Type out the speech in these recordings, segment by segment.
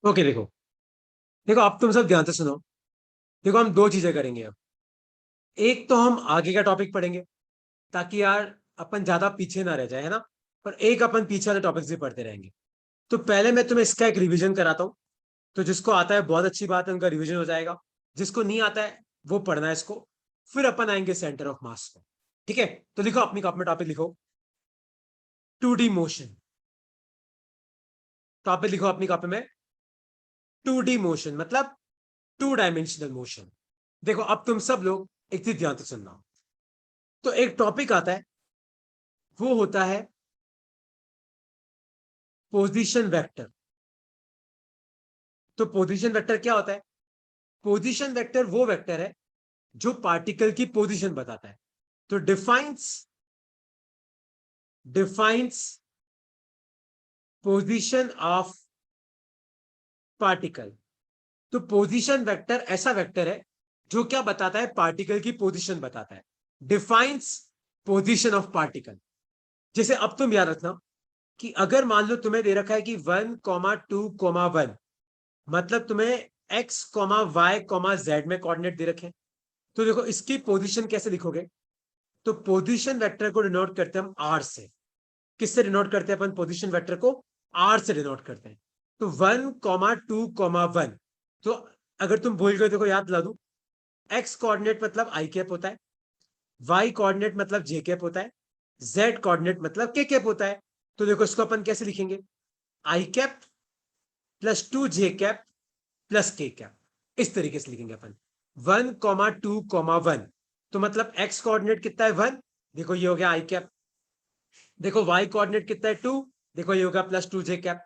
Okay, देखो देखो अब तुम सब ध्यान से सुनो। देखो हम दो चीजें करेंगे अब। एक तो हम आगे का टॉपिक पढ़ेंगे ताकि यार अपन ज्यादा पीछे ना रह जाए, है ना। पर एक अपन पीछे वाले टॉपिक्स भी पढ़ते रहेंगे। तो पहले मैं तुम्हें इसका एक रिवीजन कराता हूँ। तो जिसको आता है बहुत अच्छी बात है, उनका रिवीजन हो जाएगा। जिसको नहीं आता है वो पढ़ना है इसको। फिर अपन आएंगे सेंटर ऑफ मास को। ठीक है, तो लिखो अपनी कॉपी में, टॉपिक लिखो 2D मोशन। टॉपिक लिखो अपनी कॉपी में 2D मोशन, मतलब 2 डायमेंशनल मोशन। देखो अब तुम सब लोग एक चीज ध्यान से सुनना। तो एक टॉपिक आता है, वो होता है पोजीशन वेक्टर। तो पोजीशन वेक्टर क्या होता है? पोजीशन वेक्टर वो वेक्टर है जो पार्टिकल की पोजीशन बताता है। तो defines defines position of particle. तो पोजीशन वेक्टर ऐसा वेक्टर है जो क्या बताता है? पार्टिकल की पोजीशन बताता है। Defines position of particle. जैसे अब तुम याद रखना कि अगर मान लो तुम्हें दे रखा है कि 1,2,1, मतलब तुम्हें X comma Y comma Z में कोऑर्डिनेट दे रखे हैं। तो देखो इसकी पोजीशन कैसे लिखोगे? तो पोजीशन वेक्टर को डिनोट करते हैं हम आर से। किससे डिनोट करते हैं अपन पोजीशन वेक्टर को? आर से डिनोट करते हैं। तो 1,2,1। तो अगर तुम भूल गए, देखो याद दिला दूं। एक्स कोऑर्डिनेट मतलब आई कैप होता है, वाई कोऑर्डिनेट मतलब जे कैप होता है, जेड कोऑर्डिनेट मतलब के कैप होता है। तो देखो इसको अपन कैसे लिखेंगे? आई cap plus 2 j cap plus के कैप। इस तरीके से लिखेंगे अपन 1,2,1। तो मतलब एक्स कोऑर्डिनेट कितना है 1, देखो ये हो गया आई कैप। देखो वाई कोऑर्डिनेट कितना है 2, देखो ये हो गया +2 जे कैप।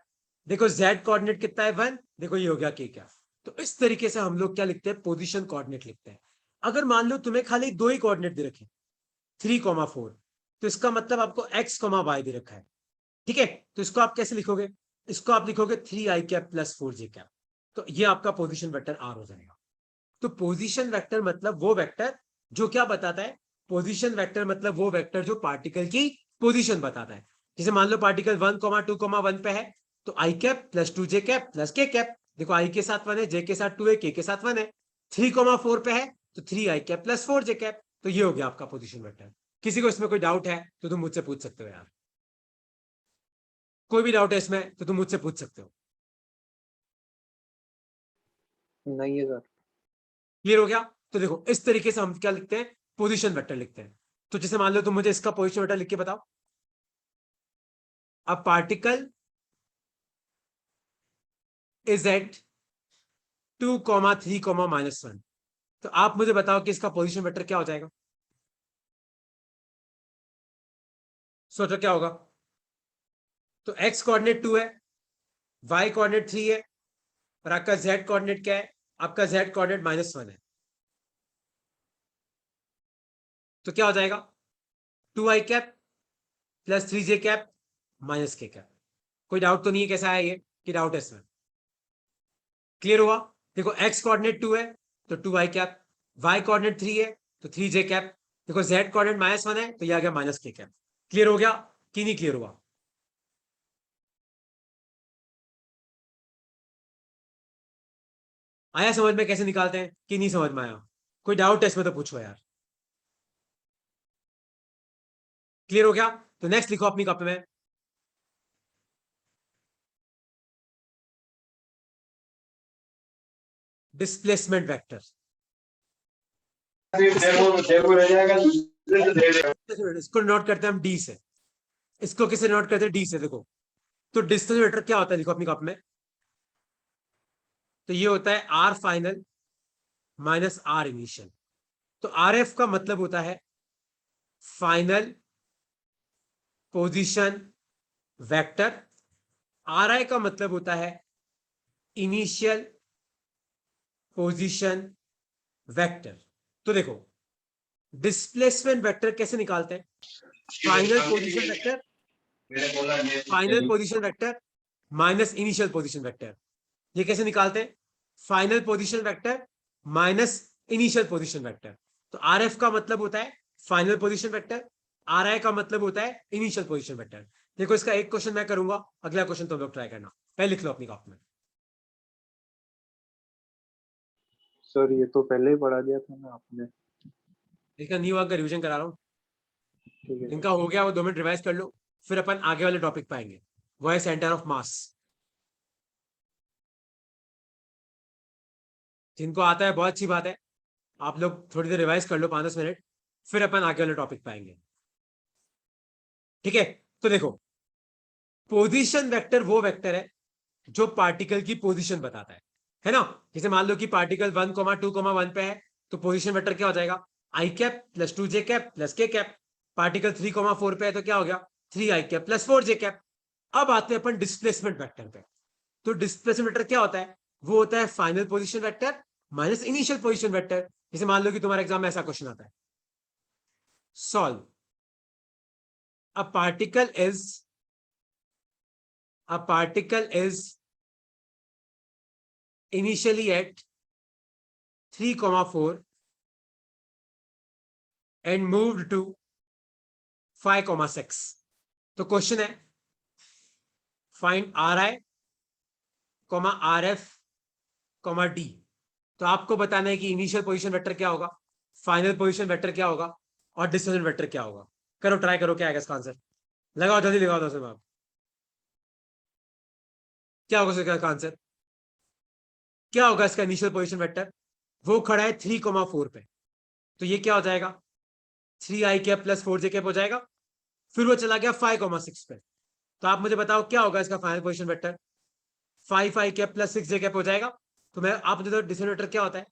देखो जेड कोऑर्डिनेट कितना है 1, देखो ये हो गया के कैप। तो इस तरीके से हम लोग क्या लिखते हैं? पोजीशन कोऑर्डिनेट लिखते हैं। अगर मान लो तुम्हें खाली दो ही कोऑर्डिनेट दे रखे, 3,4, तो इसका मतलब आपको एक्स कॉमा वाई दे रखा है। ठीक है, तो इसको आप कैसे लिखोगे? इसको आप लिखोगे 3 i कैप +4 जे कैप। तो ये आपका पोजीशन वेक्टर आर हो जाएगा। तो पोजीशन वेक्टर मतलब वो वेक्टर जो क्या बताता है? पोजीशन वेक्टर मतलब वो वेक्टर जो पार्टिकल की पोजीशन बताता है। जैसे मान लो पार्टिकल 1,2,1 पे है, तो आई कैप +2 जे कैप प्लस के कैप। देखो आई के साथ 1 है, जे के साथ 2 है, के साथ 1 है। 3,4 पे है तो 3 i कैप +4 जे कैप। तो ये हो गया आपका पोजीशन वेक्टर। किसी को इसमें कोई डाउट है तो तुम मुझसे पूछ सकते हो यार। कोई भी डाउट है इसमें तो तुम मुझसे पूछ सकते हो। नहीं है सर। क्लियर हो गया? तो देखो इस तरीके से हम क्या लिखते हैं? पोजीशन वेक्टर लिखते हैं। तो जैसे मान लो तुम मुझे इसका पोजीशन वेक्टर लिख के बताओ। अब पार्टिकल इज एट 2,3,-1। तो आप मुझे बताओ कि इसका पोजीशन वेक्टर क्या हो जाएगा? सोचो क्या होगा? तो एक्स कोऑर्डिनेट 2 है, वाई कोऑर्डिनेट 3 है, और आपका जेड कोऑर्डिनेट क्या है? आपका जेड कोऑर्डिनेट -1 है। तो क्या हो जाएगा? 2 i कैप +3 जे कैप -के कैप। कोई डाउट तो नहीं है? कैसा है ये कि डाउट है इसमें? क्लियर हुआ? देखो एक्स कोऑर्डिनेट 2 है तो 2 i कैप, वाई कोऑर्डिनेट 3 है तो 3 जे कैप। देखो जेड कोऑर्डिनेट -1 है तो ये आ गया -के कैप। क्लियर हो गया कि नहीं क्लियर हुआ? आया समझ में कैसे निकालते हैं कि नहीं समझ में आया? कोई डाउट है इसमें तो पूछो यार। क्लियर हो गया? तो नेक्स्ट लिखो अपनी कॉपी में डिस्प्लेसमेंट वेक्टर। इसको नोट करते हैं हम डी से। इसको किसे नोट करते हैं? डी से। देखो तो डिस्टेंस वेक्टर क्या होता है, लिखो अपनी कॉपी में। तो ये होता है आर फाइनल -आर इनिशियल। तो आर एफ का मतलब होता है फाइनल पोजीशन वेक्टर। आर आई का मतलब होता है इनिशियल पोजीशन वेक्टर। तो देखो डिस्प्लेसमेंट वेक्टर कैसे निकालते हैं? Final position vector, final position vector minus initial position vector. ये कैसे निकालते हैं? Final position vector minus initial position vector. तो आर एफ का मतलब होता है फाइनल पोजीशन वेक्टर, आर आई का मतलब होता है इनिशियल पोजीशन वेक्टर। देखो इसका एक क्वेश्चन मैं करूंगा, अगला क्वेश्चन तुम लोग ट्राई करना। पहले लिख लो अपनी कॉपी में। सर ये तो पहले ही पढ़ा दिया था ना आपने। इसका न्यू वर्क का रिविजन करा रहा हूँ। ठीक है इनका हो गया, वो 2 मिनट रिवाइज कर लो, फिर अपन आगे वाले टॉपिक पाएंगे, वो है सेंटर ऑफ मास। जिनको आता है बहुत अच्छी बात है, आप लोग थोड़ी देर रिवाइज कर लो, 5-10 मिनट, फिर अपन आगे वाले टॉपिक पाएंगे। ठीक है, तो देखो, पोजीशन वेक्टर वो वेक्टर है जो पार्टिकल की पोजीशन बताता है ना। जैसे मान लो कि पार्टिकल 1,2,1 पे है, तो पोजीशन वेक्टर क्या हो जाएगा, i cap plus 2j cap plus k cap. Particle 3,4 पे है तो क्या हो गया, 3i cap plus 4j cap. अब आते हैं अपन डिस्प्लेसमेंट वेक्टर पे। तो डिस्प्लेसमेंट वेक्टर क्या होता है, वो होता है final position vector minus initial position vector. जैसे मान लो कि तुम्हारे एग्जाम में ऐसा क्वेश्चन आता है, solve a particle is a particle is initially at 3,4 and moved to 5,6। तो क्वेश्चन है, find are I comma R F comma D. तो आपको बताना है कि इनिशियल पोजीशन वेक्टर क्या होगा, फाइनल पोजीशन वेक्टर क्या होगा, और डिस्टेंस वेक्टर क्या होगा। करो, ट्राई करो, क्या आएगा इसका आंसर, लगाओ जल्दी, लगाओ दोस्तों आप, क्या होगा इसका आंसर, क्या होगा इसका इनिशियल पोजीशन वेक्टर। वो खड़ा है 3,4 पे, तो ये क्या हो जाएगा, 3i cap plus 4j cap हो जाएगा। फिर वो चला गया 5,6 पे, तो आप मुझे बताओ क्या होगा इसका final position vector, 5i cap plus 6j cap हो जाएगा। तो मैं आप मुझे, तो डिस्टेंस वेक्टर क्या होता है,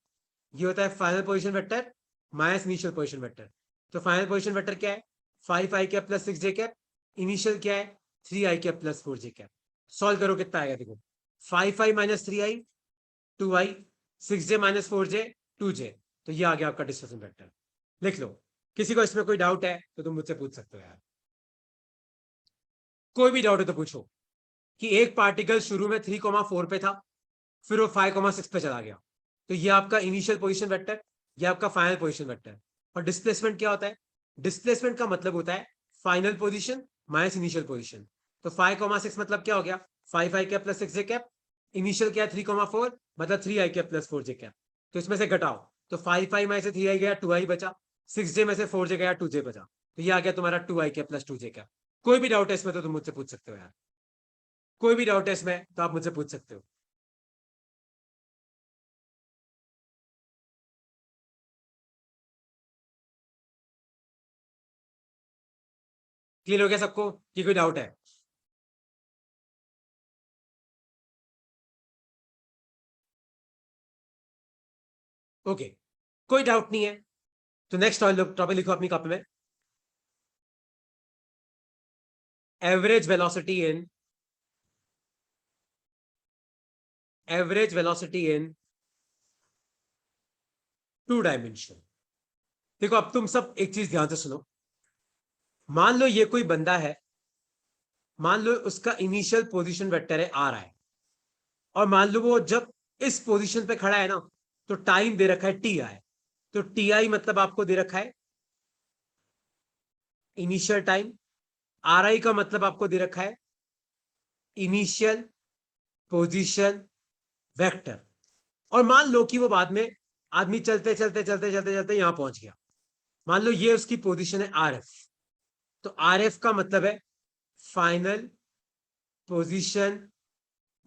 ये होता है final position vector minus initial position vector. तो फाइनल पोजीशन वेक्टर क्या है, 5i cap plus 6j cap, initial क्या है 3i cap plus 4j cap. Solve करो, कितना आएगा देखो, 5i minus 3i 2i, 6j minus 4j 2j। तो ये आ गया आपका डिस्प्लेसमेंट वेक्टर, लिख लो। किसी को इसमें कोई डाउट है तो तुम मुझसे पूछ सकते हो यार, कोई भी डाउट है तो पूछो। कि एक पार्टिकल शुरू में 3,4 पे था, फिर वो 5,6 पे चला गया, तो ये आपका इनिशियल पोजीशन वेक्टर, ये आपका फाइनल पोजीशन वेक्टर। और डिस्प्लेसमेंट क्या होता है, डिस्प्लेसमेंट का मतलब होता है final position minus initial position. तो 5,6 मतलब क्या हो गया, 5i cap plus 6j cap, initial क्या है 3,4 मतलब 3i cap plus 4j cap. तो इसमें से घटाओ, तो 5i में से 3i गया 2i बचा, 6j में से 4j गया 2j बचा, तो ये आ गया तुम्हारा 2i cap plus 2j cap. कोई भी डाउट है इसमें तो तुम मुझसे पूछ सकते हो यार, कोई भी डाउट है इसमें तो आप मुझसे पूछ सकते हो। क्लियर हो गया सबको कि कोई डाउट है। ओके, कोई डाउट नहीं है, तो नेक्स्ट टॉपिक लिखो अपनी कॉपी में, एवरेज वेलोसिटी इन, एवरेज वेलोसिटी इन 2 डायमेंशन। देखो अब तुम सब एक चीज ध्यान से सुनो, मान लो ये कोई बंदा है, मान लो उसका इनिशियल पोजीशन वेक्टर है आ रहा है, और मान लो वो जब इस पोजीशन पे खड़ा है ना, तो टाइम दे रखा है टी आई। तो टी आई मतलब आपको दे रखा है इनिशियल टाइम, आर आई का मतलब आपको दे रखा है इनिशियल पोजीशन वेक्टर। और मान लो कि वो बाद में आदमी चलते चलते चलते चलते चलते यहां पहुंच गया, मान लो ये उसकी पोजीशन है आर एफ। तो आर एफ का मतलब है फाइनल पोजीशन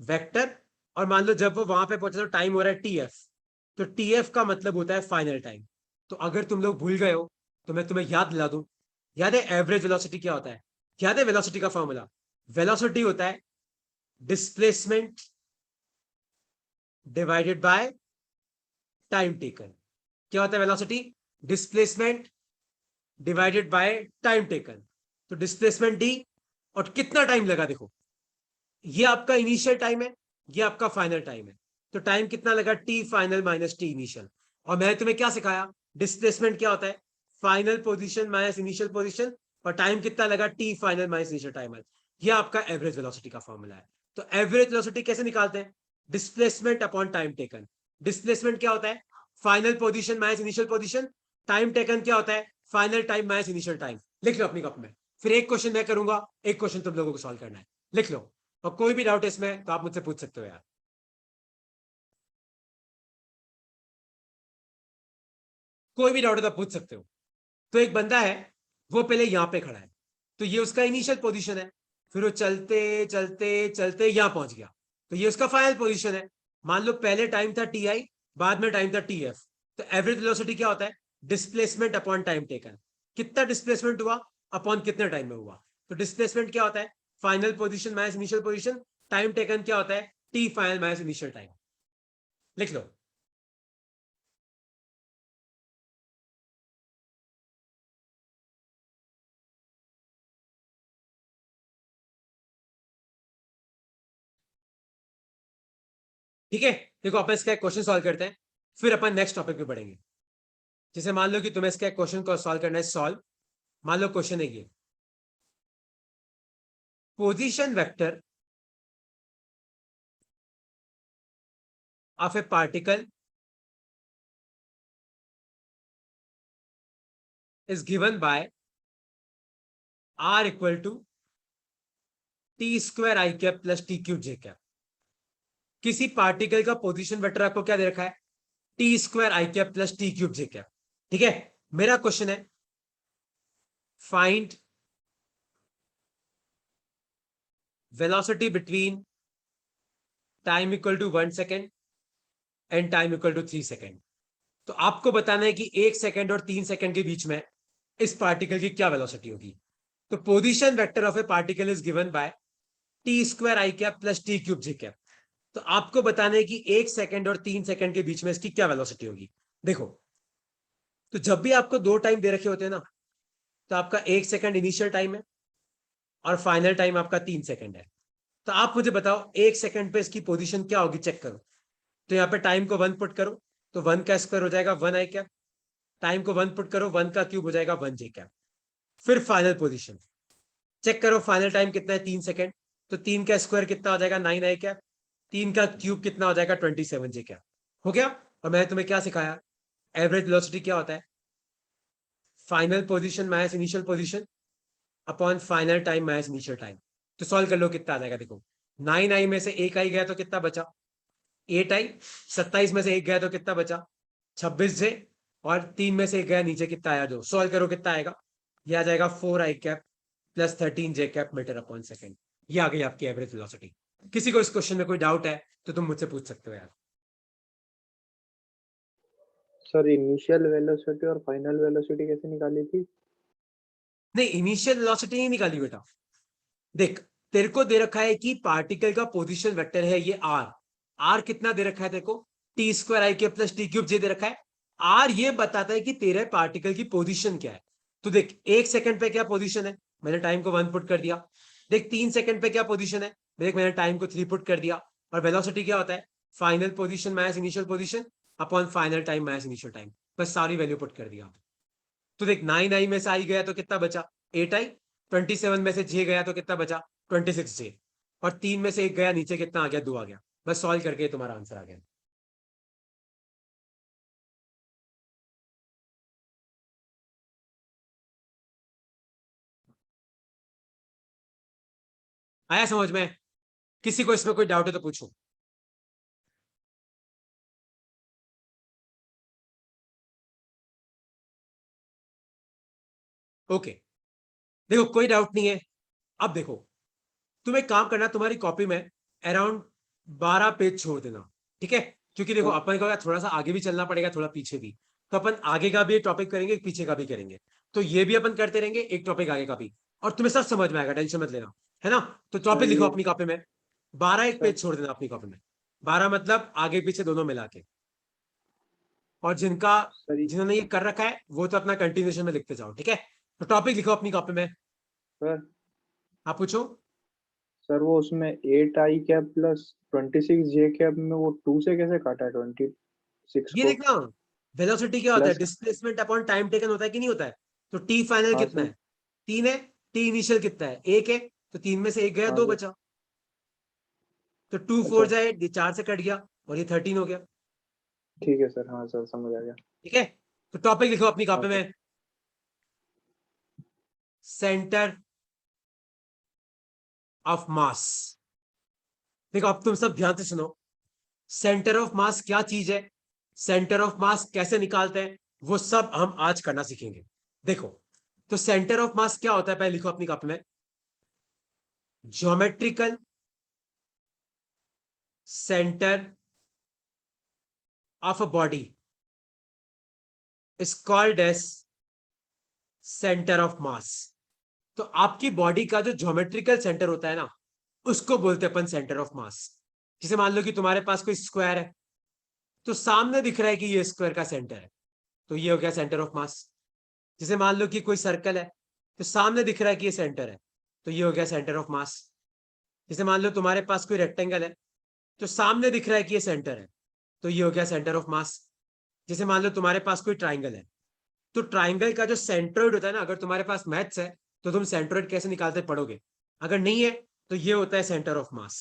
वेक्टर। और मान लो जब वो वहां पे पहुंचे तो टाइम हो रहा है टी एफ, तो टी एफ का मतलब होता है फाइनल टाइम। तो अगर तुम लोग भूल गए हो तो मैं तुम्हें याद दिला दूं, याद है एवरेज वेलोसिटी क्या होता है, याद है वेलोसिटी का फॉर्मूला, वेलोसिटी होता है displacement divided by time taken. क्या होता है velocity, displacement divided by time taken. तो डिस्प्लेसमेंट डी, और कितना टाइम लगा देखो, ये आपका इनिशियल टाइम है, ये आपका फाइनल टाइम है। तो टाइम कितना लगा, T final minus T initial. और मैंने तुम्हें क्या सिखाया, डिस्प्लेसमेंट क्या होता है, final position minus initial position, और टाइम कितना लगा, T final minus initial time है। ये आपका एवरेज वेलोसिटी का फॉर्मूला है। तो एवरेज वेलोसिटी कैसे निकालते हैं, displacement upon time taken. Displacement क्या होता है, final position minus initial position. Time taken क्या होता है, final time minus initial time. लिख लो अपनी कॉपी में, फिर एक क्वेश्चन मैं करूंगा, एक क्वेश्चन तुम लोगों को सॉल्व करना है, लिख लो। और कोई भी डाउट इसमें तो आप मुझसे पूछ सकते हो यार। कोई भी डाउट है तो पूछ सकते हो। तो एक बंदा है, वो पहले यहां पे खड़ा है, तो ये उसका इनिशियल पोजीशन है, फिर वो चलते चलते चलते यहां पहुंच गया, तो ये उसका फाइनल पोजीशन है। मान लो पहले टाइम था टी आई, बाद में टाइम था टी एफ। तो एवरेज वेलोसिटी क्या होता है? Displacement upon time taken. कितना डिस्प्लेसमेंट हुआ अपॉन कितने टाइम में हुआ। तो डिस्प्लेसमेंट क्या होता है? Final position minus initial position. Time taken क्या होता है? T final minus initial time. लिख लो। ठीक है, देखो अपन इसका एक क्वेश्चन सॉल्व करते हैं, फिर अपन नेक्स्ट टॉपिक पे बढ़ेंगे। जैसे मान लो कि तुम्हें इसका क्वेश्चन को सॉल्व करना है, सॉल्व। मान लो क्वेश्चन है ये, position vector of a particle is given by r equal to t square I cap plus T cube J cap. किसी पार्टिकल का पोजीशन वेक्टर आपको क्या दे रखा है? T square I cap plus T cube J cap. ठीक है, मेरा क्वेश्चन है find velocity between time equal to 1 second and time equal to 3 second. तो आपको बताना है कि 1 सेकेंड और 3 सेकेंड के बीच में इस पार्टिकल की क्या वेलोसिटी होगी। तो position vector of a particle is given by T square I cap plus T cube J cap. तो आपको बताना है कि 1 सेकेंड और 3 सेकेंड के बीच में इसकी क्या वेलोसिटी होगी। देखो, तो जब भी आपको दो टाइम दे रखे होते हैं ना, तो आपका 1 सेकेंड इनिशियल टाइम है और फाइनल टाइम आपका 3 सेकेंड है। तो आप मुझे बताओ 1 सेकेंड पे इसकी पोजीशन क्या होगी, चेक करो। तो यहाँ पे टाइम को 1 पुट करो, तो 1 का स्क्वायर हो जाएगा 1 आई कैप। टाइम को 1 पुट करो, 1 का क्यूब हो जाएगा 1 जे कैप। फिर फाइनल पोजीशन चेक करो, फाइनल टाइम कितना है? 3 सेकेंड। तो 3 का स्क्वायर कितना हो जाएगा? 9 आई कैप। 3 का क्यूब कितना हो जाएगा? 27 जे कैप। हो गया। और मैंने तुम्हें क्या सिखाया? एवरेज वेलोसिटी क्या होता है? Final position minus initial position upon final time minus initial time. तो सॉल्व कर लो, कितना आ जाएगा? देखो, 9 आई में से एक आई गया तो कितना बचा? 8 आई। 27 में से एक गया तो कितना बचा? 26 जे। और 3 में से एक गया नीचे, कितना आया? दो। सॉल्व करो, कितना आएगा? ये आ जाएगा 4 आई कैप प्लस 13 जे कैप मीटर अपॉन सेकेंड। ये आ गई आपकी एवरेज वेलोसिटी। किसी को इस क्वेश्चन में कोई डाउट है तो तुम मुझसे पूछ सकते हो यार। सर इनिशियल वेलोसिटी और फाइनल वेलोसिटी कैसे निकाली थी? नहीं, इनिशियल वेलोसिटी नहीं निकाली बेटा। देख, तेरे को दे रखा है कि पार्टिकल का पोजीशन वेक्टर है ये आर। आर कितना दे रखा है तेरे को? टी स्क्वायर आई के प्लस टी क्यूब जे दे रखा है। आर ये बताता है कि तेरे पार्टिकल की पोजीशन क्या है। तो देख, 1 सेकंड पे क्या पोजीशन है? मैंने टाइम को 1 पुट कर दिया। देख, 3 सेकंड पे क्या पोजीशन है? देख, मैंने टाइम को 3 पुट कर दिया। और वेलोसिटी क्या होता है? Final position minus initial position upon final time minus initial time. बस सारी वैल्यू पुट कर दिया। तो देख, 9 आई में से आई गया तो कितना बचा? 8 आई। 27 में से जे गया तो कितना बचा? 26 जे। और 3 में से एक गया नीचे, कितना आ गया? 2 आ गया। बस सॉल्व करके तुम्हारा आंसर आ गया। आया समझ में? किसी को इसमें कोई डाउट है तो पूछो। ओके, देखो कोई डाउट नहीं है। अब देखो, तुम एक काम करना, तुम्हारी कॉपी में अराउंड 12 पेज छोड़ देना। ठीक है, क्योंकि देखो हाँ। अपन को थोड़ा सा आगे भी चलना पड़ेगा, थोड़ा पीछे भी। तो अपन आगे का भी टॉपिक करेंगे, पीछे का भी करेंगे। तो ये भी अपन करते रहेंगे, एक टॉपिक आगे का भी। और तुम्हें सब समझ में आएगा, टेंशन मत लेना। है ना? तो सर टॉपिक लिखो ये अपनी कॉपी में। 12 एक सर पेज छोड़ देना अपनी कॉपी में। 12 मतलब आगे पीछे दोनों मिला के। और जिनका सर जिन्होंने ये कर रखा है वो तो अपना कंटिन्यूएशन में लिखते जाओ। ठीक है, तो टॉपिक लिखो अपनी कॉपी में। सर आप पूछो। सर वो उसमें 8 आई कैप प्लस 26 जे कैप में वो 2 से कैसे काटा है 26 ये को? देखना, वेलोसिटी क्या होता है? Plus. Displacement upon time taken होता है कि नहीं होता है? तो टी फाइनल हाँ कितना सर। है? 3 है। टी इनिशियल कितना है? 1 है। तो 3 में से एक गया, हाँ 2 सर। बचा। तो 2 4 अच्छा। जाए, ये 4 से कट गया, और ये 13 हो गया। ठीक है सर, हाँ सर समझ आ गया। ठीक है, तो टॉपिक लिखो अपनी हाँ कॉपी सर। में। सेंटर ऑफ मास। देखो, अब तुम सब ध्यान से सुनो। सेंटर ऑफ मास क्या चीज है? सेंटर ऑफ मास कैसे निकालते हैं? वो सब हम आज करना सीखेंगे। देखो, तो सेंटर ऑफ मास क्या होता है, पहले लिखो अपनी कॉपी में। Geometrical centre of a body is called as centre of mass. तो आपकी बॉडी का जो ज्योमेट्रिकल सेंटर होता है ना, उसको बोलते हैं अपन सेंटर ऑफ मास। जैसे मान लो कि तुम्हारे पास कोई स्क्वायर है, तो सामने दिख रहा है कि ये स्क्वायर का सेंटर है, तो ये हो गया सेंटर ऑफ मास। जैसे मान लो कि कोई सर्कल है, तो सामने दिख रहा है कि ये सेंटर है, तो ये हो गया सेंटर ऑफ मास। जैसे मान लो तुम्हारे पास कोई रेक्टेंगल है, तो सामने दिख रहा है कि ये सेंटर है, तो ये हो गया सेंटर ऑफ मास। जैसे मान लो तुम्हारे पास कोई ट्राइंगल है, तो ट्राइंगल का जो सेंट्रोइड होता है ना, अगर तुम्हारे पास मैथ्स है तो तुम सेंट्रोइड कैसे निकालते पढ़ोगे। अगर नहीं है तो ये होता है सेंटर ऑफ मास।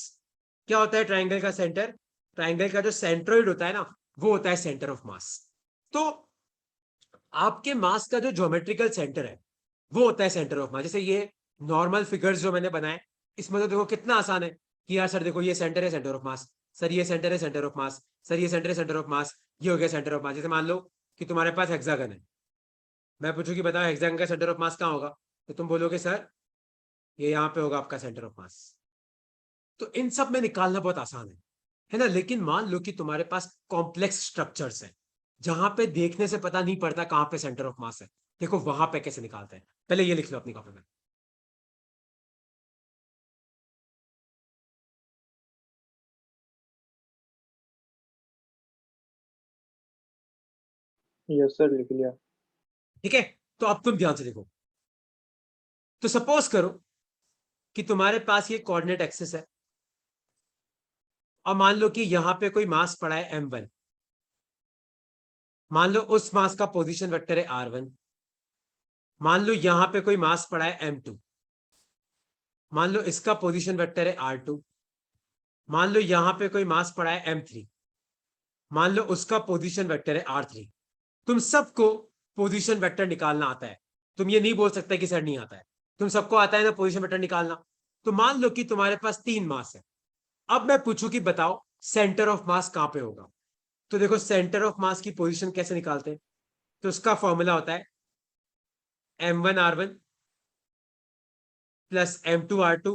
क्या होता है ट्राइंगल का सेंटर? ट्राइंगल का जो सेंट्रोइड होता है ना, वो होता है सेंटर ऑफ मास। तो आपके मास का जो ज्योमेट्रिकल सेंटर है, वो होता है सेंटर ऑफ मास। जैसे ये नॉर्मल फिगर्स जो मैंने बनाए, इसमें तो देखो कितना आसान है कि यार सर देखो ये सेंटर है, सेंटर ऑफ मास, सर ये सेंटर है, सेंटर ऑफ मास, सर ये सेंटर है, सेंटर ऑफ मास, ये हो गया सेंटर ऑफ मास। जैसे मान लो कि तुम्हारे पास हेक्सागन है, मैं पूछूं कि बताओ हेक्सागन का सेंटर ऑफ मास कहाँ होगा, तो तुम बोलोगे सर ये यहाँ पे होगा आपका सेंटर ऑफ मास। तो इन सब में निकालना बहुत आसान है ना। लेकिन मान लो कि तुम्हारे पास कॉम्प्लेक्स स्ट्रक्चर्स है, जहां पे देखने से पता नहीं पड़ता कहां पे सेंटर ऑफ मास है। देखो वहां पे कैसे निकालते हैं, पहले ये लिख लो अपनी कॉपी में। यस सर, लिख लिया। ठीक है, तो अब तुम ध्यान से देखो। तो सपोज करो कि तुम्हारे पास ये कोऑर्डिनेट एक्सिस है, और मान लो कि यहां पे कोई मास पड़ा है m1। मान लो उस मास का पोजीशन वेक्टर है r1। मान लो यहां पे कोई मास पड़ा है m2। मान लो इसका पोजीशन वेक्टर है r2। मान लो यहां पे कोई मास पड़ा है m3। मान लो उसका पोजीशन वेक्टर है r3। तुम सबको पोजीशन वेक्टर निकालना आता है। तुम ये नहीं बोल सकते कि सर नहीं आता है, तुम सबको आता है ना पोजीशन वेक्टर निकालना। तो मान लो कि तुम्हारे पास 3 मास है। अब मैं पूछूं कि बताओ सेंटर ऑफ मास कहां पे होगा। तो देखो सेंटर ऑफ मास की पोजीशन कैसे निकालते हैं, तो उसका फॉर्मूला होता है m1r1 plus m2r2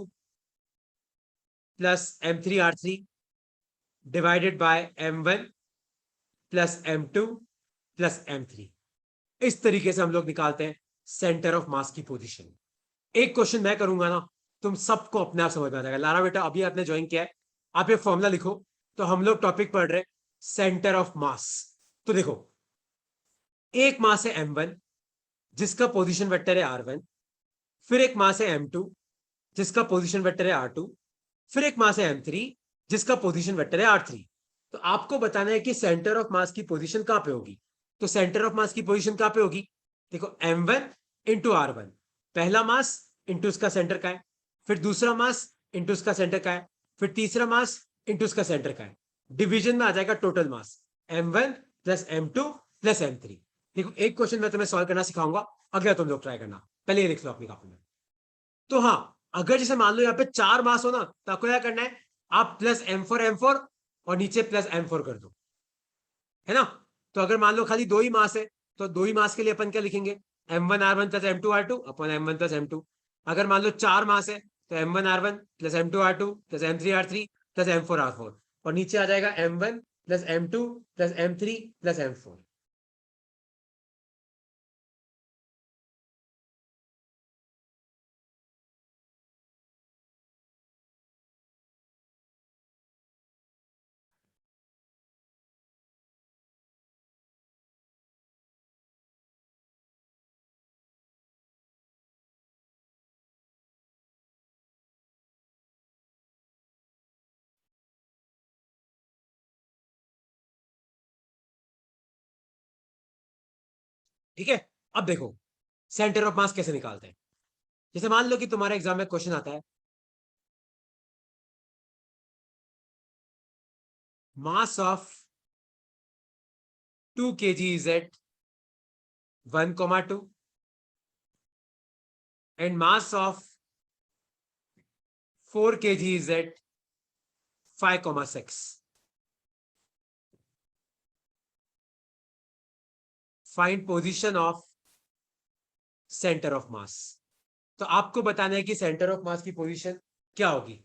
plus m3r3 divided by m1 plus m2 plus m3। इस तरीके से हम लोग निकालते हैं सेंटर ऑफ मास की पोजीशन। एक क्वेश्चन मैं करूंगा ना, तुम सबको अपने आप समझ में आ जाएगा। लारा बेटा अभी आपने ज्वाइन किया है, आप ये फॉर्मूला लिखो। तो हम लोग टॉपिक पढ़ रहे हैं सेंटर ऑफ मास। तो देखो, एक मास है m1 जिसका पोजीशन वेक्टर है r1। फिर एक मास है m2 जिसका पोजीशन वेक्टर है r2। फिर एक मास है m3 जिसका पोजीशन वेक्टर है r3। तो आपको बताना है कि सेंटर ऑफ मास की पोजीशन कहां पे होगी। तो सेंटर ऑफ मास की पोजीशन कहां पे होगी, देखो m1 इंटू r1, पहला मास इंटू उसका सेंटर का है। फिर दूसरा मास इंटू उसका सेंटर का है। फिर तीसरा मास इंटू उसका सेंटर का है। डिवीजन में आ जाएगा total mass m1 plus m2 plus m3। देखो एक क्वेश्चन मैं तुम्हें सॉल्व करना सिखाऊंगा, अगला तुम लोग ट्राई करना। पहले ये लिख लो अपनी कॉपी में। तो हाँ, अगर जैसे मान लो यहाँ पे 4 मास हो ना, तो आपको क्या करना है, आप प्लस m4 और नीचे प्लस m4 कर दो, है ना। तो अगर मान लो खाली 2 ही मास है, तो 2 ही मास के लिए अपन क्या लिखेंगे, m1r1 प्लस m2r2 अपन m1 प्लस m2। अगर मान लो 4 मास है, तो m1r1 plus m2r2 plus m3r3 plus m4r4, और नीचे आ जाएगा m1 plus m2 plus m3 plus m4। ठीक है, अब देखो सेंटर ऑफ मास कैसे निकालते हैं। जैसे मान लो कि तुम्हारे एग्जाम में क्वेश्चन आता है, mass of 2 kg is at 1,2 and mass of 4 kg is at 5,6. Find position of centre of mass. तो आपको बताना है कि सेंटर ऑफ मास की पोजीशन क्या होगी।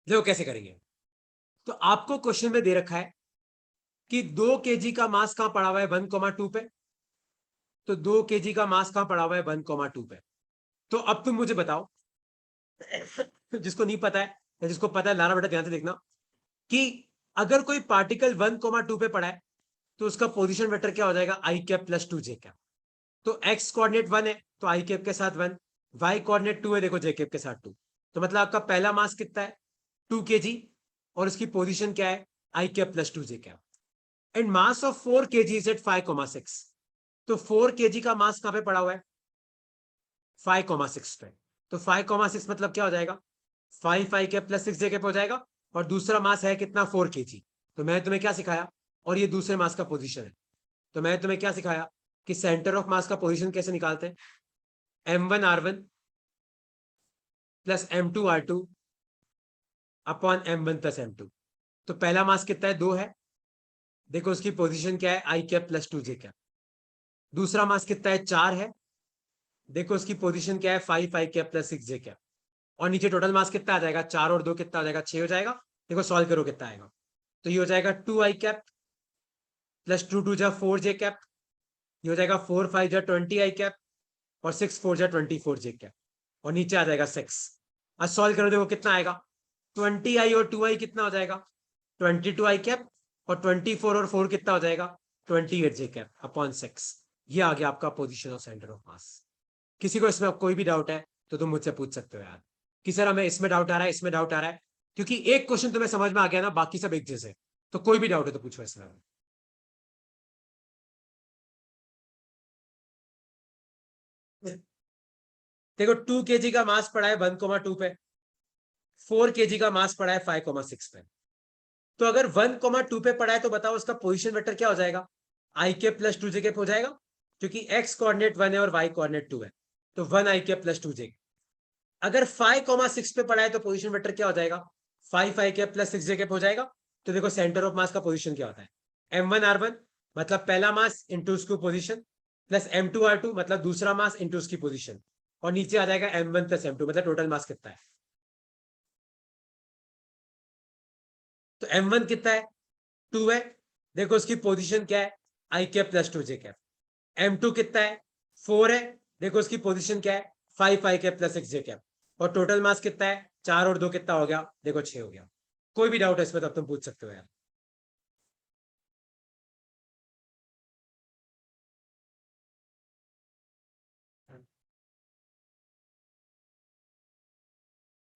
देखो कैसे करेंगे। तो आपको क्वेश्चन में दे रखा है कि 2 kg का मास कहां पड़ा हुआ है 1,2 पे। तो 2 kg का मास कहां पड़ा हुआ है 1,2 पे। तो अब तुम मुझे बताओ, जिसको नहीं पता है या जिसको पता है लाना बेटा ध्यान से देखना, कि अगर कोई पार्टिकल 1,2 पे पड़ा है तो उसका पोजीशन वेक्टर क्या हो जाएगा, i cap plus 2 j cap. तो एक्स कोऑर्डिनेट 1 है तो आई कैप के साथ 1, वाई कोऑर्डिनेट 2 है देखो जे कैप के साथ 2। तो मतलब आपका पहला मास कितना है 2 kg, और उसकी पोजीशन क्या है i cap plus 2 j cap. And mass of 4 kg is at 5,6। तो 4 kg का मास कहां पे पड़ा हुआ है 5,6 पे। तो 5,6 मतलब क्या हो जाएगा 5 आई कैप प्लस 6 जे कैप हो जाएगा। और दूसरा मास है कितना 4 kg। तो मैं तुम्हें क्या सिखाया, और ये दूसरे मास का पोजीशन है, तो मैं तुम्हें क्या सिखाया कि सेंटर ऑफ मास का पोजीशन कैसे निकालते हैं, m1r1 plus m2r2 upon m1 plus m2। तो पहला मास कितना है 2 है, देखो उसकी पोजीशन क्या है i cap plus 2 j cap. दूसरा मास कितना है 4 है, देखो उसकी पोजीशन क्या है 5 आई कैप प्लस 6 जे कैप। और नीचे टोटल मास कितना आ जाएगा 4 और 2 कितना हो जाएगा 6 हो जाएगा। देखो सॉल्व करो कितना आएगा। तो ये हो जाएगा 2 आई कैप प्लस 2 2 जा 4 जे कैप। ये हो जाएगा 4 5 जा 20 आई कैप, और 6 4 जा 24 जे कैप। और नीचे आ जाएगा 6। आज सॉल्व करो देखो कितना आएगा, 20 आई और 2 आई कितना हो जाएगा 22 आई कैप, और 24 और 4 कितना हो जाएगा 28 जे कैप अपॉन 6। ये आ गया आपका पोजीशन ऑफ सेंटर ऑफ मास। किसी को इसमें कोई भी डाउट है तो तुम मुझसे पूछ सकते हो यार कि सर हमें इसमें डाउट आ रहा है इसमें डाउट आ रहा है, क्योंकि एक क्वेश्चन तुम्हें समझ में आ गया ना, बाकी सब एक जैसे। तो कोई भी डाउट है तो पूछो इसमें। देखो 2 kg का मास पड़ा है 1,2 पे, 4 kg का मास पड़ा है 5,6 पे। तो अगर 1,2 पे पड़ा है तो बताओ उसका पोजीशन वेक्टर क्या हो जाएगा, आई के प्लस 2 जे के हो जाएगा, क्योंकि एक्स कोऑर्डिनेट 1 है और वाई कोऑर्डिनेट 2 है। तो 1 आई के प्लस 2 जे। अगर 5,6 पे पड़ा है तो पोजीशन वेक्टर क्या हो जाएगा 5 आई कैप प्लस 6 जे कैप हो जाएगा। तो देखो सेंटर ऑफ मास का पोजीशन क्या होता है m1r1 मतलब पहला मास इंटू उसकी पोजीशन, प्लस m2r2 मतलब दूसरा मास इंटू उसकी पोजीशन, और नीचे आ जाएगा m1 प्लस m2 मतलब टोटल मास कितना है। तो m1 कितना है 2 है, देखो उसकी पोजीशन क्या है i cap plus 2 j cap. m2 कितना है 4 है, देखो उसकी पोजीशन क्या है 5 आई कैप प्लस 6 जे कैप। और टोटल मास कितना है 4 और 2 कितना हो गया देखो 6 हो गया। कोई भी डाउट है इसमें तो अब तुम पूछ सकते हो यार।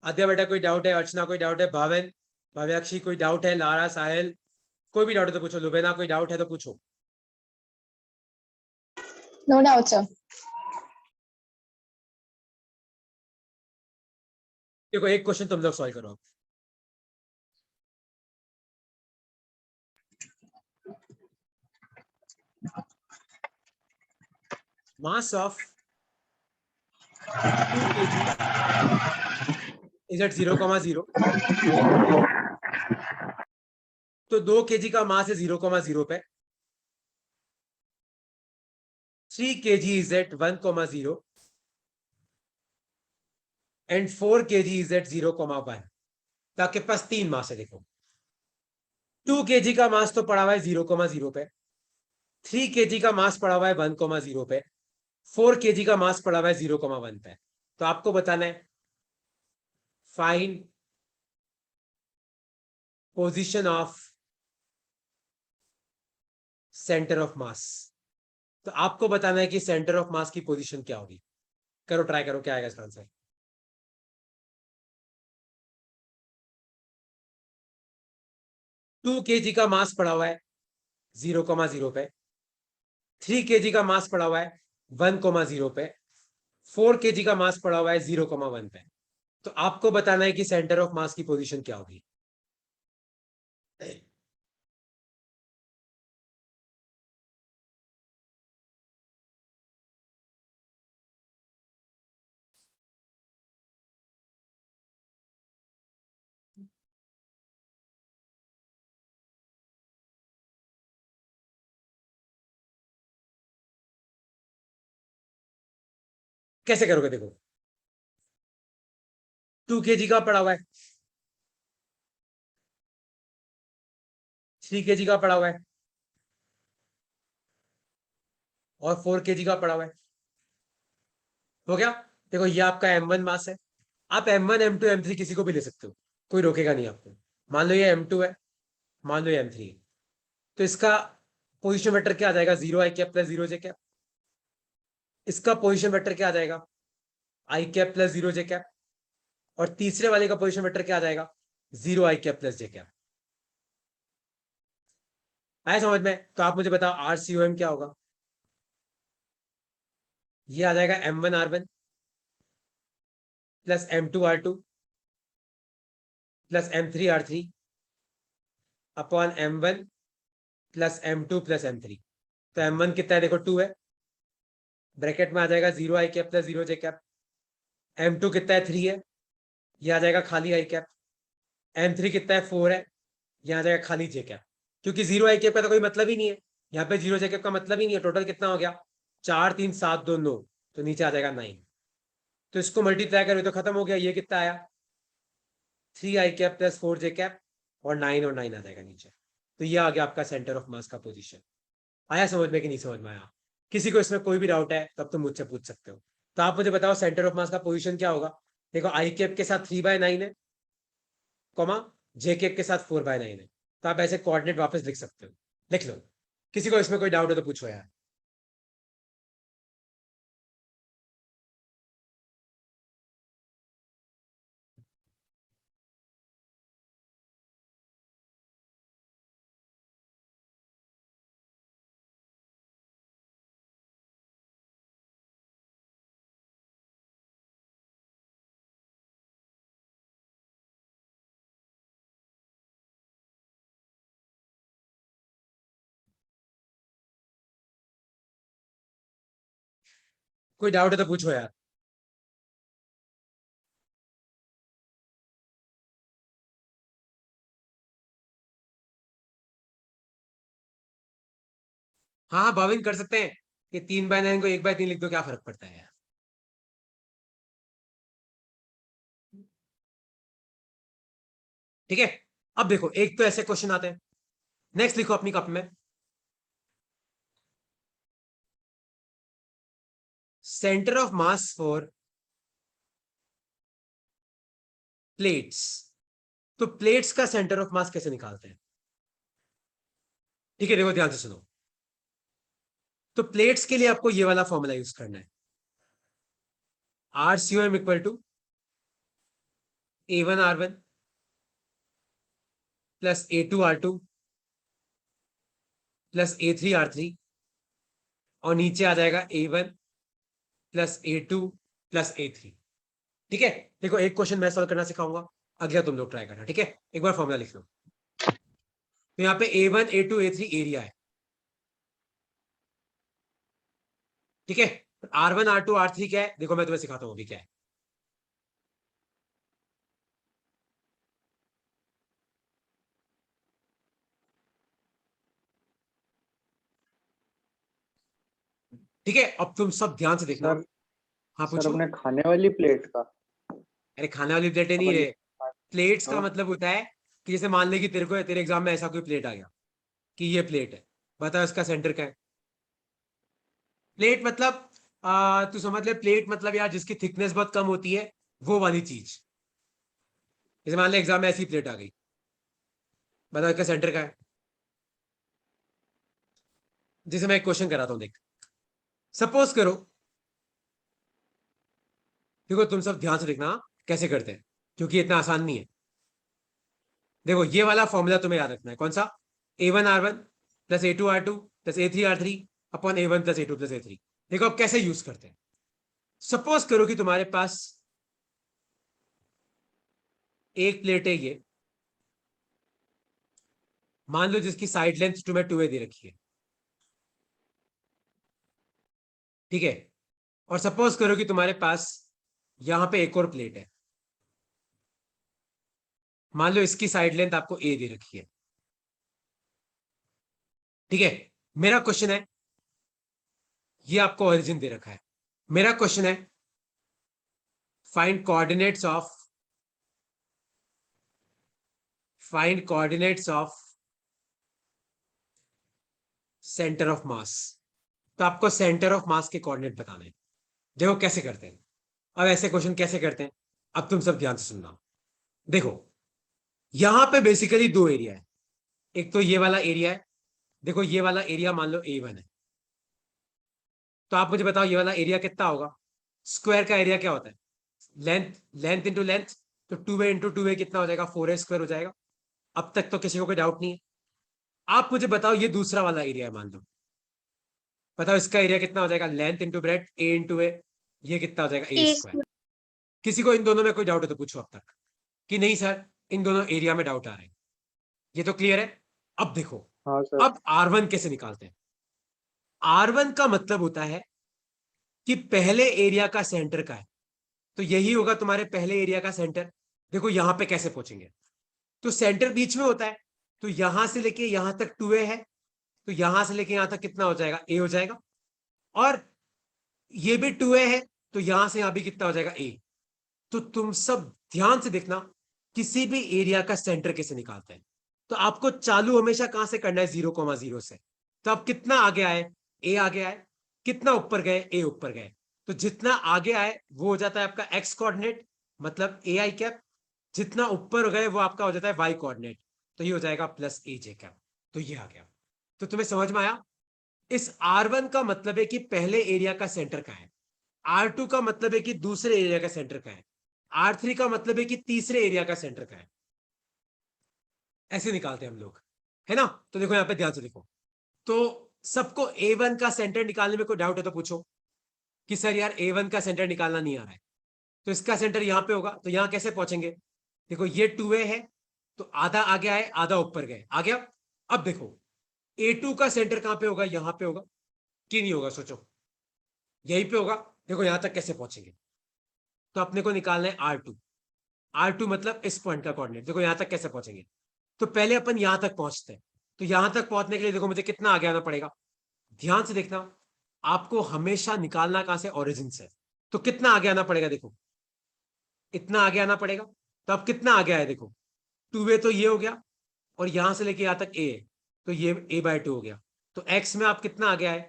आद्या बेटा कोई डाउट है, अर्चना कोई डाउट है, भावन भव्याक्षी कोई डाउट है, लारा साहिल कोई भी डाउट है तो पूछो, लुबेना कोई डाउट है तो पूछो। No doubt, sir. देखो एक क्वेश्चन तुम लोग सॉल्व करो। Mass of 2 kg is at 0,0। तो 2 kg का मास है 0,0 पे, 3 kg is at 1,0 and 4 kg is at 0,1। तो आपके पास 3 मास है। देखो 2 kg का मास तो पड़ा हुआ है 0,0 पे, 3 kg का मास पड़ा हुआ है 1,0 पे, 4 kg का मास पड़ा हुआ है 0,1 पे। तो आपको बताना है find position of centre of mass. तो आपको बताना है कि सेंटर ऑफ मास की पोजीशन क्या होगी। करो ट्राई करो क्या आएगा इसका आंसर। 2 kg का मास पड़ा हुआ है 0,0 पे, 3 kg का मास पड़ा हुआ है 1,0 पे, 4 kg का मास पड़ा हुआ है 0,1 पे। तो आपको बताना है कि सेंटर ऑफ मास की पोजीशन क्या होगी। कैसे करोगे? देखो 2 kg का पड़ा हुआ है, 3 kg का पड़ा हुआ है और 4 kg का पड़ा हुआ है। हो गया? देखो ये आपका M1 मास है। आप M1 M2 M3 किसी को भी ले सकते हो, कोई रोकेगा नहीं आपको। मान लो ये M2 है, मान लो ये M3 है, तो इसका पोजिशन वेक्टर क्या आ जाएगा? 0 i cap plus 0 j cap. इसका पोजिशन वेक्टर क्या आ जाएगा? i cap plus 0 j cap. और तीसरे वाले का पोजिशन वेक्टर क्या आ जाएगा? 0 i cap plus j cap. आया समझ में? तो आप मुझे बताओ RCOM क्या होगा? ये आ जाएगा M1 R1 plus M2 R2 plus M3 R3 upon M1 plus M2 plus M3। तो M1 कितना है? देखो 2 है, ब्रैकेट में आ जाएगा 0 i cap plus 0 j cap. M2 कितना है? 3 है, ये आ जाएगा खाली i कैप। M3 कितना है? 4 है, ये आ जाएगा खाली j कैप। क्योंकि 0 i कैप का तो कोई मतलब ही नहीं है, यहाँ पे 0 j कैप का मतलब ही नहीं है। टोटल कितना हो गया? 4 3 7 2 9, तो नीचे आ जाएगा 9। तो इसको मल्टीप्लाई करो तो खत्म हो गया। ये कितना आया? 3 i cap plus 4 j cap, और 9 और 9 आ जाएगा नीचे। तो ये आ गया आपका सेंटर ऑफ मास का पोजीशन। आया समझ में कि नहीं समझ में आया? किसी को इसमें कोई भी डाउट है तब तुम मुझसे पूछ सकते हो। तो आप मुझे बताओ सेंटर ऑफ मास का पोजीशन क्या होगा? देखो i कैप के साथ 3/9 है, कॉमा j कैप के साथ 4/9 है। तो आप ऐसे कोऑर्डिनेट वापस लिख सकते हो, लिख लो। किसी को इसमें कोई डाउट हो तो पूछो यार। कोई डाउट है तो पूछो यार। हाँ हाँ, भाविन कर सकते हैं। ये 3/9 को 1/3 लिख दो, क्या फर्क पड़ता है यार। ठीक है, अब देखो एक तो ऐसे क्वेश्चन आते हैं। नेक्स्ट लिखो अपनी कप में, centre of mass for plates. तो प्लेट्स का सेंटर ऑफ मास कैसे निकालते हैं? ठीक है, देखो ध्यान से सुनो। तो प्लेट्स के लिए आपको ये वाला फॉर्मूला यूज करना है। RCOM equal to A1 R1 plus A2 R2 plus A3 R3, और नीचे आ जाएगा A1 plus A2 plus A3। ठीक है, देखो एक क्वेश्चन मैं सॉल्व करना सिखाऊंगा, अगला तुम लोग ट्राई करना। ठीक है, एक बार फॉर्मूला लिख लो। तो यहाँ पे A1 A2 A3 एरिया है। ठीक है, R1 R2 R3 क्या है? देखो मैं तुम्हें सिखाता हूँ अभी क्या है। ठीक है, अब तुम सब ध्यान से देखना। सर हाँ सर पूछो। अपने खाने वाली प्लेट का अरे खाने वाली प्लेटें नहीं अपन रहे। प्लेट्स का हाँ, मतलब होता है कि जैसे मान ले कि तेरे एग्जाम में ऐसा कोई प्लेट आ गया कि ये प्लेट है, बता इसका सेंटर क्या है? प्लेट मतलब तू समझ ले, प्लेट मतलब यार जिसकी थिकनेस बहुत कम होती है, वो वाली चीज। जैसे मान ले एग्जाम में ऐसी प्लेट आ गई, बता इसका सेंटर क्या है? जैसे मैं एक क्वेश्चन कराता हूँ, देख। सपोज करो, देखो तुम सब ध्यान से देखना कैसे करते हैं, क्योंकि इतना आसान नहीं है। देखो ये वाला फॉर्मूला तुम्हें याद रखना है। कौन सा? A1 R1 plus A2 R2 plus A3 R3 upon A1 plus A2 plus A3। देखो अब कैसे यूज करते हैं। सपोज करो कि तुम्हारे पास एक प्लेट है ये, मान लो जिसकी साइड लेंथ तुम्हें 2a दे रखी है। ठीक है, और सपोज करो कि तुम्हारे पास यहां पे एक और प्लेट है, मान लो इसकी साइड लेंथ आपको a दे रखी है। ठीक है, मेरा क्वेश्चन है, ये आपको ओरिजिन दे रखा है। मेरा क्वेश्चन है find coordinates of centre of mass. तो आपको सेंटर ऑफ मास के कोऑर्डिनेट बताने हैं। देखो कैसे करते हैं। अब ऐसे क्वेश्चन कैसे करते हैं, अब तुम सब ध्यान से सुनना। देखो यहां पे बेसिकली दो एरिया है। एक तो ये वाला एरिया है, देखो ये वाला एरिया मान लो A1 है। तो आप मुझे बताओ ये वाला एरिया कितना होगा। स्क्वायर का एरिया क्या होता है, लेंथ, लेंथ इंटू लेंथ। तो 2a इंटू 2a कितना हो जाएगा, 4a स्क्वायर हो जाएगा। अब तक तो किसी को कोई डाउट नहीं है। आप मुझे बताओ ये दूसरा वाला एरिया है मान लो, बताओ इसका एरिया कितना हो जाएगा, length into breadth A into A, ये कितना हो जाएगा A ए स्क्वायर। किसी को इन दोनों में कोई डाउट है तो पूछो अब तक, कि नहीं सर इन दोनों एरिया में डाउट आ रहे हैं। ये तो क्लियर है। अब देखो, हाँ सर। अब R1 कैसे निकालते हैं। R1 का मतलब होता है कि पहले एरिया का सेंटर का है। तो यही होगा तुम्हारे पहले एरिया का सेंटर। देखो यहां पे कैसे पहुंचेंगे, तो सेंटर बीच में होता है। तो यहां से लेके यहां तक 2a है, तो यहां से लेके यहां तक कितना हो जाएगा, A हो जाएगा। और ये भी 2a है, तो यहां से यहां भी कितना हो जाएगा, A। तो तुम सब ध्यान से देखना, किसी भी एरिया का सेंटर कैसे निकालते हैं। तो आपको चालू हमेशा कहां से करना है, 0,0 से। तो अब कितना आगे आए, A आगे आए। कितना ऊपर गए, A ऊपर गए। तो जितना आगे आए वो हो जाता है आपका x कोऑर्डिनेट, मतलब ए आई कैप। जितना ऊपर गए वो आपका हो जाता है y कोऑर्डिनेट। तो ये हो जाएगा प्लस ए जे कैप। तो ये आ गया। तो तुम्हें समझ में आया। इस R1 का मतलब है कि पहले एरिया का सेंटर का है। R2 का मतलब है कि दूसरे एरिया का सेंटर का है। R3 का मतलब है कि तीसरे एरिया का सेंटर का है। ऐसे निकालते हैं हम लोग, है ना। तो देखो यहां पे ध्यान से देखो। तो सबको A1 का सेंटर निकालने में कोई डाउट है तो पूछो, कि सर यार A1 का सेंटर निकालना नहीं आ रहा है। तो इसका सेंटर यहां पे होगा, तो यहां कैसे पहुंचेंगे। देखो ये 2a है, तो आधा आगे आए आधा ऊपर गए, आ गया। अब देखो A2 का सेंटर कहां पे होगा, यहां पे होगा कि नहीं होगा, सोचो। यहीं पे होगा। देखो यहां तक कैसे पहुंचेंगे, तो अपने को निकालना है R2। R2 मतलब इस पॉइंट का कोऑर्डिनेट। देखो यहां तक कैसे पहुंचेंगे, तो पहले अपन यहां तक पहुंचते हैं। तो यहां तक पहुंचने के लिए देखो मुझे कितना आगे आना पड़ेगा। ध्यान से देखना, आपको हमेशा निकालना कहां से, ओरिजिन से। तो कितना आगे आना पड़ेगा, देखो इतना आगे आना पड़ेगा। तो अब कितना आगे आया, देखो 2a तो ये हो गया, और यहां से लेके यहां तक a है, तो ये a/2 हो गया। तो x में आप कितना आगे आए,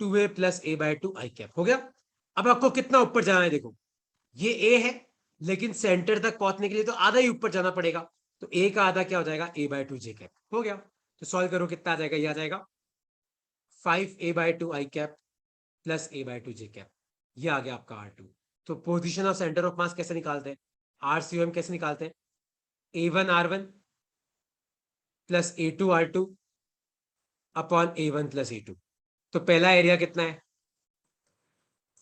2a प्लस a/2 आई कैप हो गया। अब आपको कितना ऊपर जाना है, देखो ये a है, लेकिन सेंटर तक पहुंचने के लिए तो आधा ही ऊपर जाना पड़ेगा। तो a का आधा क्या हो जाएगा, a/2 जे कैप हो गया। तो सॉल्व करो, कितना आ जाएगा, ये आ जाएगा 5a/2 आई कैप प्लस a/2 जे कैप। ये आ गया आपका R2। तो पोजीशन ऑफ सेंटर ऑफ मास कैसे निकालते हैं, RCOM कैसे निकालते हैं, A1R1 plus A2R2 upon A1 plus A2। तो पहला एरिया कितना है,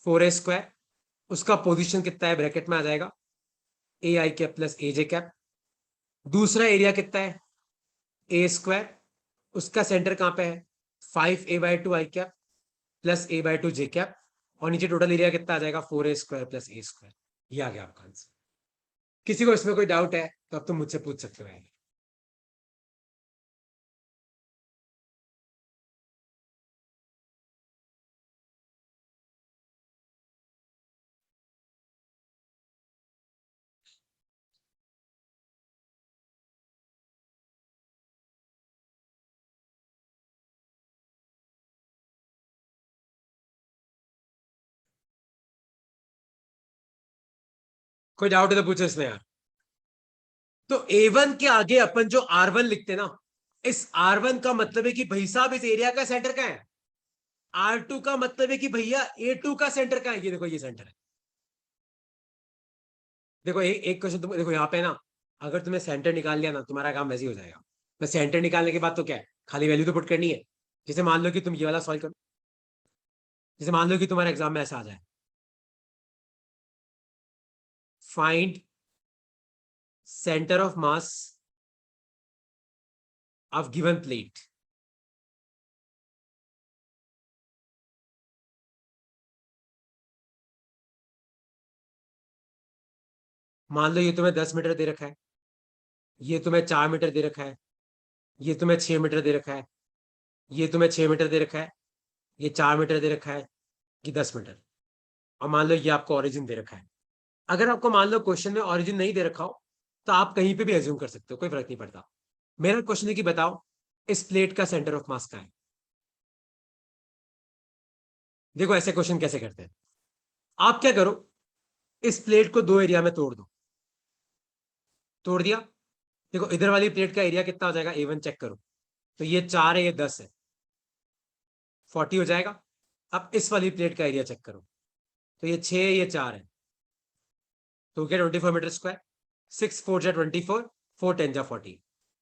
4a स्क्वायर। उसका पोजीशन कितना है, ब्रैकेट में आ जाएगा ए आई कैप प्लस ए जे कैप। दूसरा एरिया कितना है, ए स्क्वायर। उसका सेंटर कहां पे है, 5a/2 आई कैप प्लस a/2 जे कैप। और नीचे टोटल एरिया कितना आ जाएगा, 4a स्क्वायर प्लस ए स्क्वायर। ये आ गया आपका आंसर। किसी को इसमें कोई डाउट है तो अब तुम मुझसे पूछ सकते हो। कोई डाउट है तो पूछो इसमें यार। तो A1 के आगे अपन जो R1 लिखते ना, इस R1 का मतलब है कि भाई साहब इस एरिया का सेंटर का है। R2 का मतलब है कि भैया A2 का सेंटर का है। ये देखो ये सेंटर है। देखो एक क्वेश्चन तुम देखो यहाँ पे ना, अगर तुम्हें सेंटर निकाल लिया ना, तुम्हारा काम वैसे ही हो जाएगा। बस सेंटर निकालने के बाद तो क्या है, खाली वैल्यू तो पुट करनी है। जैसे मान लो कि तुम ये वाला सॉल्व करो, जैसे मान लो कि तुम्हारे एग्जाम में ऐसा आ जाए, find centre of mass of given plate. मान लो ये तुम्हें 10 मीटर दे रखा है, ये तुम्हें 4 मीटर दे रखा है, ये तुम्हें 6 मीटर दे रखा है, ये तुम्हें 6 मीटर दे रखा है, ये 4 मीटर दे रखा है, ये 10 मीटर। और मान लो ये आपको ओरिजिन दे रखा है। अगर आपको मान लो क्वेश्चन में ऑरिजिन नहीं दे रखा हो तो आप कहीं पे भी एज्यूम कर सकते हो, कोई फर्क नहीं पड़ता। मेरा क्वेश्चन है कि बताओ इस प्लेट का सेंटर ऑफ मास कहाँ है। देखो ऐसे क्वेश्चन कैसे करते हैं, आप क्या करो, इस प्लेट को दो एरिया में तोड़ दो। तोड़ दिया, देखो इधर वाली प्लेट का एरिया कितना हो जाएगा, A1 चेक करो। तो ये 4 है, ये 10 है, 40 हो जाएगा। अब इस वाली प्लेट का एरिया चेक करो, तो ये 6 है, ये 4 है, तो क्या 24 मीटर स्क्वायर। 6 4 जा 24, 4 10 जा 40।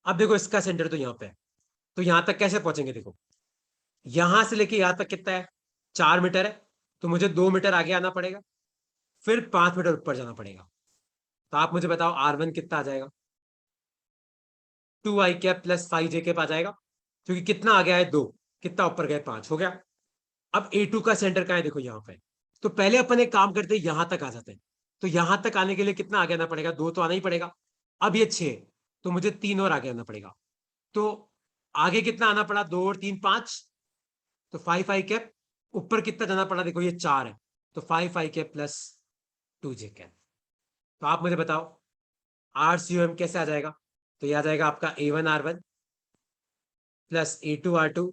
अब देखो इसका सेंटर तो यहाँ पे है, तो यहां तक कैसे पहुंचेंगे, देखो यहां से लेके यहां तक कितना है, 4 मीटर है, तो मुझे 2 मीटर आगे आना पड़ेगा, फिर 5 मीटर ऊपर जाना पड़ेगा। तो आप मुझे बताओ R1 कितना आ जाएगा, 2i cap plus 5j cap आ जाएगा, क्योंकि कितना आ गया है 2, कितना ऊपर गए 5 हो गया। अब A2 का सेंटर कहाँ है, देखो यहाँ पे। तो पहले अपन एक काम करते हैं, यहां तक आ जाते हैं। तो यहां तक आने के लिए कितना आगे आना पड़ेगा, 2 तो आना ही पड़ेगा। अब ये 6, तो मुझे 3 और आगे आना पड़ेगा। तो आगे कितना आना पड़ा, 2 और 3 5, तो 5i कैप। ऊपर कितना जाना पड़ा, देखो ये 4 है, तो 5i cap plus 2j cap. तो आप मुझे बताओ RCOM कैसे आ जाएगा। तो ये आ जाएगा आपका A1 R1 plus A2 R2,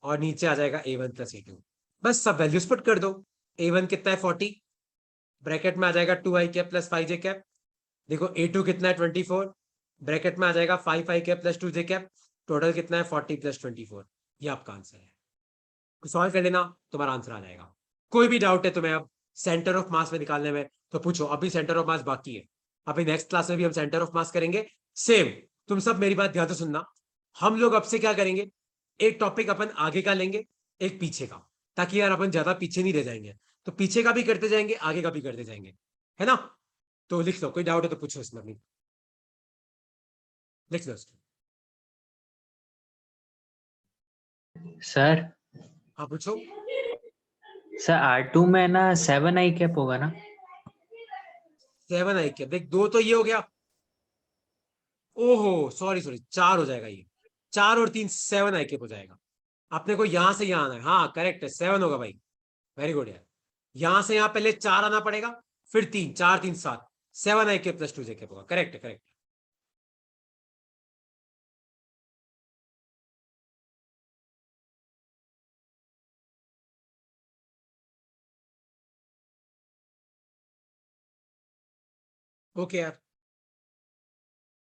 और नीचे आ जाएगा A1 प्लस A2। बस सब वैल्यूज पुट कर दो। A1 कितना है 40, ब्रैकेट में आ जाएगा 2i cap plus 5j cap. देखो A2 कितना है 24, ब्रैकेट में आ जाएगा 5i cap plus 2j cap. Total कितना है 40 प्लस 24। ये आपका आंसर है, सॉल्व कर लेना, तुम्हारा आंसर आ जाएगा। कोई भी डाउट है तुम्हें अब सेंटर ऑफ मास में निकालने में, तो पूछो, अभी सेंटर ऑफ मास बाकी है। अभी नेक्स्ट क्लास में भी हम सेंटर ऑफ मास करेंगे सेम। तुम सब मेरी बात ध्यान से सुनना, हम लोग अब से क्या करेंगे, एक टॉपिक अपन आगे का लेंगे, एक पीछे का, ताकि यार अपन ज्यादा पीछे नहीं रह जाएंगे। तो पीछे का भी करते जाएंगे, आगे का भी करते जाएंगे, है ना। तो लिख लो, कोई डाउट है तो पूछो इसमें अपनी, लिख लो इसको। सर हाँ पूछो। सर R2 में ना 7i कैप होगा ना? 7i कैप, देख दो तो ये हो गया, ओहो सॉरी सॉरी, 4 हो जाएगा ये, 4 और 3 7i कैप हो जाएगा। अपने को यहां से यहां आना है, हाँ करेक्ट है, 7 होगा भाई, वेरी गुड यार। यहां से यहां पहले 4 आना पड़ेगा, फिर 3, 4 3 7, 7i cap plus 2j cap होगा, करेक्ट है करेक्ट। ओके यार।